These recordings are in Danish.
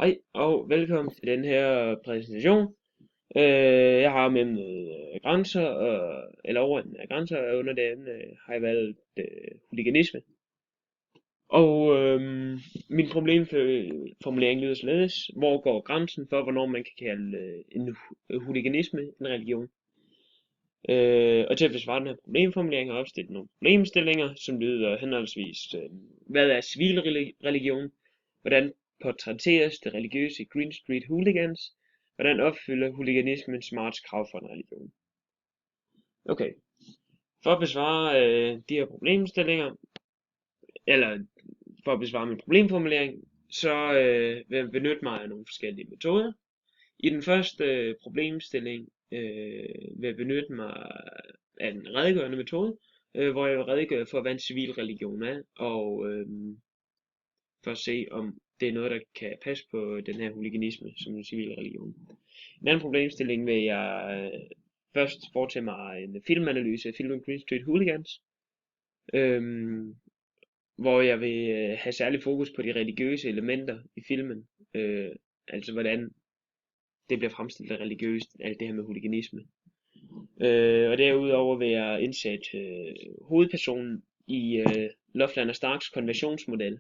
Hej og velkommen til den her præsentation. Jeg har med grænser, eller overordnede af grænser, og under det emne har jeg valgt huliganisme. Og min problemformulering lyder således: hvor går grænsen for, hvornår man kan kalde en huliganisme en religion? Og til at besvare den her problemformulering har jeg opstillet nogle problemstillinger, som lyder henholdsvis: hvad er civilreligion? Hvordan portrætteres det religiøse i Green Street Hooligans? Hvordan opfylder huliganismen smarts krav for en religion? Okay, for at besvare de her problemstillinger, eller for at besvare min problemformulering, så vil jeg benytte mig af nogle forskellige metoder. I den første problemstilling vil jeg benytte mig af en redegørende metode, hvor jeg vil redegøre for, hvad en civil religion er, og for at se, om det er noget, der kan passe på den her huliganisme som en civil religion. I en anden problemstilling vil jeg først foretage mig en filmanalyse af filmen Green Street Hooligans, hvor jeg vil have særlig fokus på de religiøse elementer i filmen, altså hvordan det bliver fremstillet religiøst, alt det her med huliganisme. Og derudover vil jeg indsætte hovedpersonen i Loveland og Starks konversionsmodel,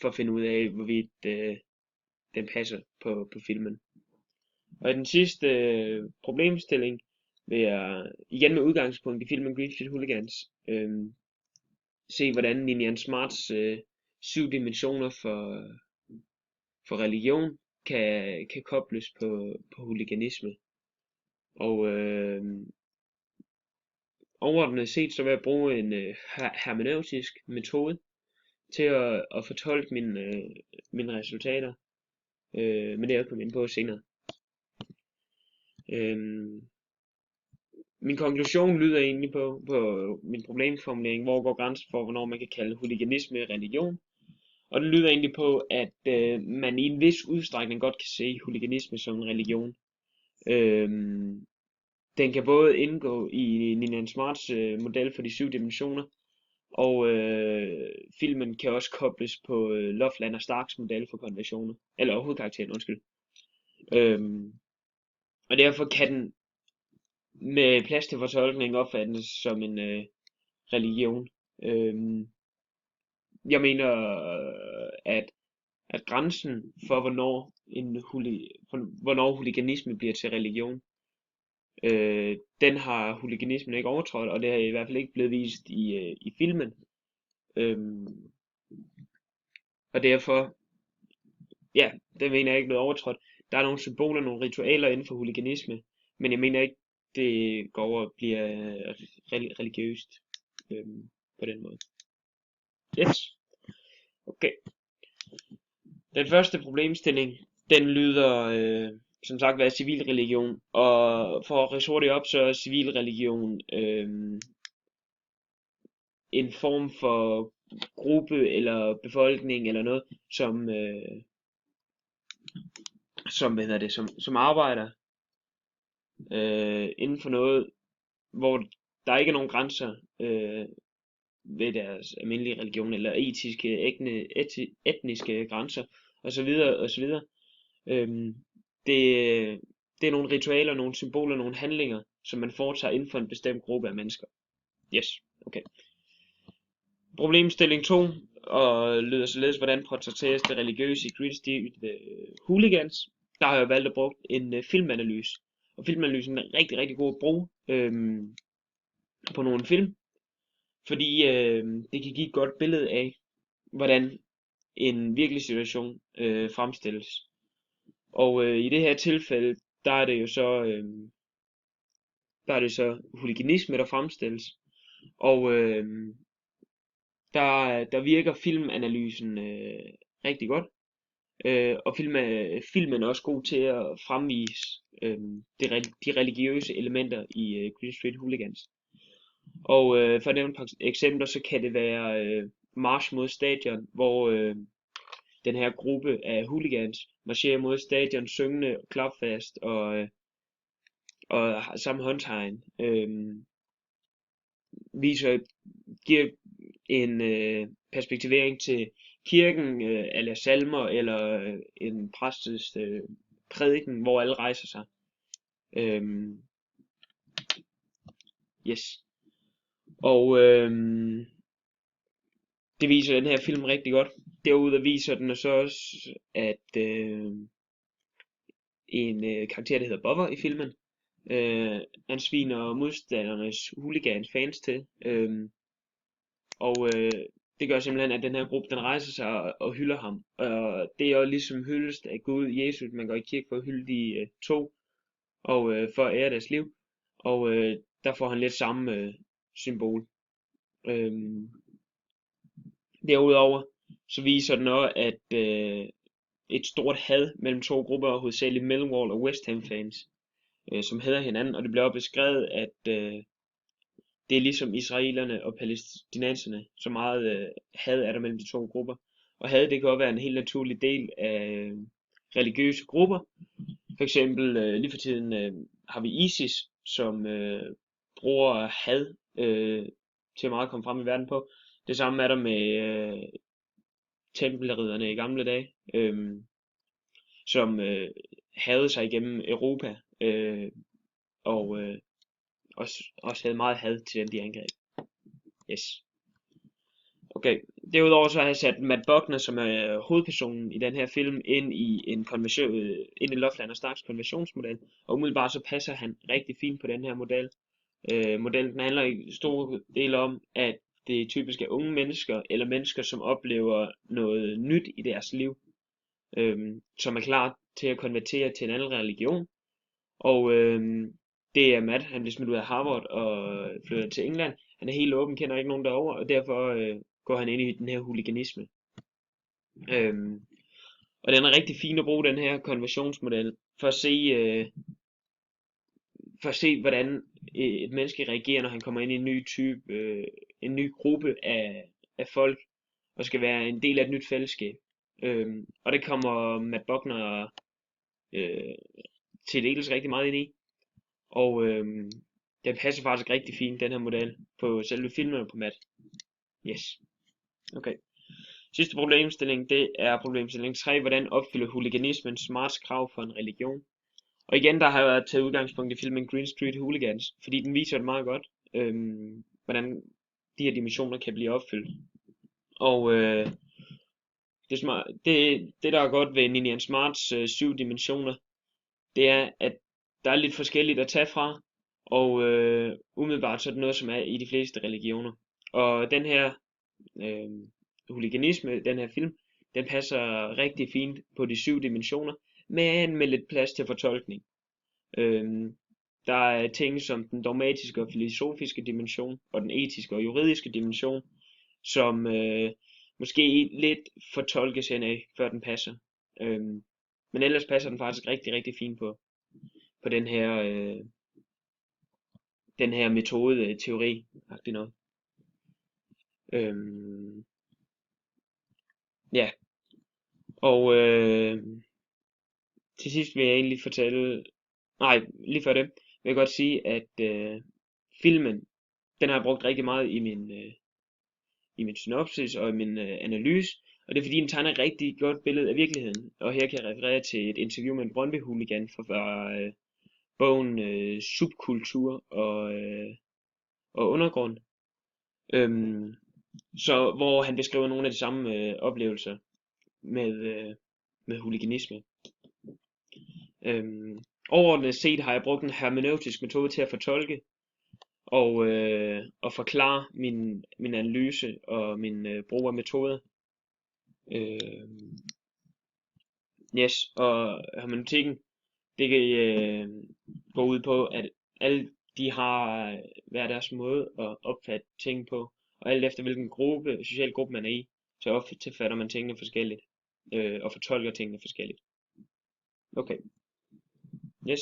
for at finde ud af, hvorvidt den passer på filmen. Og i den sidste problemstilling vil jeg igen med udgangspunkt i filmen Green Street Hooligans se, hvordan Ninian Smarts 7 dimensioner for religion kan kobles på huliganisme. Og overordnet set så vil jeg bruge en hermeneutisk metode til at fortolke mine resultater, men det er jeg kommet ind på senere. Min konklusion lyder egentlig på min problemformulering, hvor går grænsen for, hvornår man kan kalde huliganisme religion. Og det lyder egentlig på, at man i en vis udstrækning godt kan se huliganisme som en religion. Den kan både indgå i Ninian Smarts model for de 7 dimensioner, og filmen kan også kobles på Loveland og Starks model for konversioner, eller hovedkarakteren, undskyld. Og derfor kan den med plads til fortolkning opfattes som en religion. Jeg mener, at grænsen for hvornår huliganisme bliver til religion, den har huliganismen ikke overtrådt, og det er i hvert fald ikke blevet vist i filmen. Og derfor, ja, det mener jeg ikke blevet overtrådt. Der er nogle symboler, nogle ritualer inden for huliganisme, men jeg mener ikke, det går over og bliver religiøst på den måde. Yes. Okay. Den første problemstilling, den lyder som sagt, hvad er civil religion? Og for at ridse hurtigt op, så er civil religion en form for gruppe eller befolkning eller noget, som arbejder inden for noget, hvor der ikke er nogen grænser ved deres almindelige religion, eller etiske, etniske grænser, osv. osv. Det er nogle ritualer, nogle symboler, nogle handlinger, som man foretager inden for en bestemt gruppe af mennesker. Yes, okay. Problemstilling 2 og lyder således: hvordan portrætteres det religiøse i Green Street Hooligans? Der har jeg valgt at bruge en filmanalyse. Og filmanalysen er rigtig, rigtig god at bruge på nogle film, fordi det kan give et godt billede af, hvordan en virkelig situation fremstilles. Og i det her tilfælde, der er det så huliganisme, der fremstilles. Og der virker filmanalysen rigtig godt. Og filmen er også god til at fremvise de religiøse elementer i Green Street Hooligans. Og for at nævne et par eksempler, så kan det være march mod stadion, hvor den her gruppe af hooligans marcherer mod stadion, syngende, klapfast og samme håndtegn, giver en perspektivering til kirken, eller salmer, eller en præstes prædiken, hvor alle rejser sig. Øhm, yes. Og det viser den her film rigtig godt. Derudover viser den så også, at en karakter, der hedder Bubber i filmen, han sviner modstandernes hooligans fans til. Og det gør simpelthen, at den her gruppe, den rejser sig og hylder ham. Og det er jo ligesom hyldest af Gud, Jesus, man går i kirke for at hylde de to, og for at ære deres liv. Og der får han lidt samme symbol. Derudover så viser den også, at et stort had mellem to grupper, hovedsageligt Millwall og West Ham fans, som hader hinanden, og det bliver beskrevet, at det er ligesom israelerne og palæstinenserne, så meget had er der mellem de to grupper. Og had, det kan også være en helt naturlig del af religiøse grupper. For eksempel lige for tiden har vi ISIS, som bruger had til meget at komme frem i verden på. Det samme er der med tempelridderne i gamle dage, som hadede sig igennem Europa, og også havde meget had til den de angreb. Yes. Okay. Derudover så har jeg sat Matt Buckner, som er hovedpersonen i den her film, ind i en konversion, ind i Loveland og Starks konversionsmodel, og umiddelbart så passer han rigtig fint på den her model. Modellen handler i stor del om, at det typisk er unge mennesker, eller mennesker, som oplever noget nyt i deres liv, som er klar til at konvertere til en anden religion. Og det er Matt, han bliver smidt ud af Harvard og flytter til England. Han er helt åben, kender ikke nogen derovre, og derfor går han ind i den her huliganisme. Og den er rigtig fin at bruge, den her konversionsmodel, for at se hvordan et menneske reagerer, når han kommer ind i en ny type, en ny gruppe af folk, og skal være en del af et nyt fællesskab. Og det kommer Matt Buckner til dels rigtig meget ind i. Og den passer faktisk rigtig fint, den her model, på selve filmen og på Matt. Yes. Okay. Sidste problemstilling, det er problemstilling 3. Hvordan opfylder huliganismen smarts krav for en religion? Og igen, der har jeg taget udgangspunkt i filmen Green Street Hooligans, fordi den viser det meget godt, hvordan de her dimensioner kan blive opfyldt. Og det der er godt ved Ninian Smarts 7 dimensioner, det er, at der er lidt forskelligt at tage fra, og umiddelbart så er det noget, som er i de fleste religioner. Og den her huliganisme, den her film, den passer rigtig fint på de 7 dimensioner, men med lidt plads til fortolkning. Der er ting som den dogmatiske og filosofiske dimension, og den etiske og juridiske dimension, som måske lidt fortolkes henad, før den passer. Men ellers passer den faktisk rigtig, rigtig fint på den her metode, teori, agtig noget. Ja. Og til sidst vil jeg egentlig fortælle, lige før det, vil jeg godt sige, at filmen, den har jeg brugt rigtig meget i min synopsis og i min analyse, og det er fordi, den tegner et rigtig godt billede af virkeligheden. Og her kan jeg referere til et interview med en Brøndby-hooligan fra bogen Subkultur og Undergrund, så hvor han beskriver nogle af de samme oplevelser med huliganisme. Overordnet set har jeg brugt en hermeneutisk metode til at fortolke og forklare min analyse og min brug af metoder. Yes, og hermeneutikken, det går ud på, at alle de har hver deres måde at opfatte ting på, og alt efter hvilken social gruppe man er i, så opfatter man tingene forskelligt, og fortolker tingene forskelligt. Okay. Yes.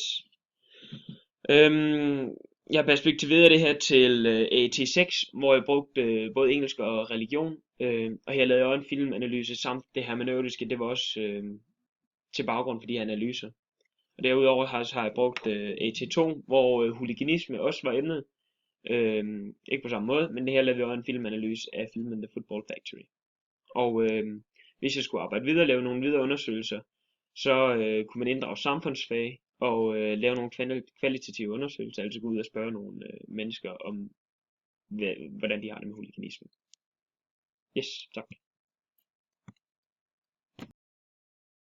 Jeg har perspektiveret det her til AT6, hvor jeg brugte både engelsk og religion, og her lavede jeg en filmanalyse samt det hermeneutiske, det var også til baggrund for de her analyser. Og derudover har jeg brugt AT2, hvor huliganisme også var emnet, Ikke på samme måde, men det her lavede vi også en filmanalyse af filmen The Football Factory. Og hvis jeg skulle arbejde videre og lave nogle videre undersøgelser, så kunne man inddrage samfundsfag og lave nogle kvalitative undersøgelser, altså gå ud og spørge nogle mennesker om, hvordan de har det med huliganisme. Yes, tak.